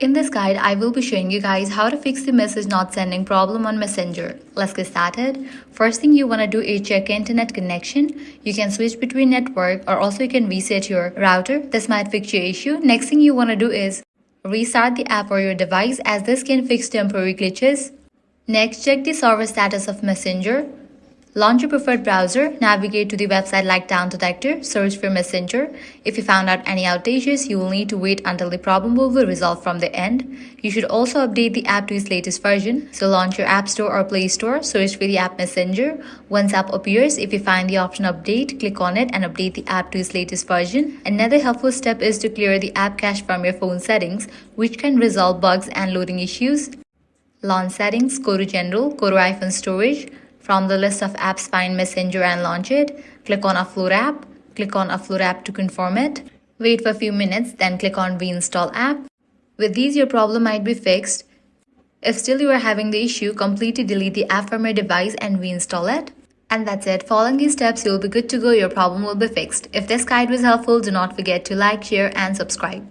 In this guide, I will be showing you guys how to fix the message not sending problem on Messenger. Let's get started. First thing you want to do is check internet connection. You can switch between network or also you can reset your router. This might fix your issue. Next thing you want to do is restart the app or your device, as this can fix temporary glitches. Next, check the server status of Messenger. Launch your preferred browser, navigate to the website like Detector, search for Messenger. If you found out any outages, you will need to wait until the problem will be resolved from the end. You should also update the app to its latest version. So launch your App Store or Play Store, search for the app Messenger. Once app appears, if you find the option update, click on it and update the app to its latest version. Another helpful step is to clear the app cache from your phone settings, which can resolve bugs and loading issues. Launch settings, go to General, go to iPhone Storage. From the list of apps, find Messenger and launch it. Click on Offload App. Click on Offload App to confirm it. Wait for a few minutes, then click on Reinstall App. With these, your problem might be fixed. If still you are having the issue, completely delete the app from your device and reinstall it. And that's it. Following these steps, you'll be good to go. Your problem will be fixed. If this guide was helpful, do not forget to like, share, and subscribe.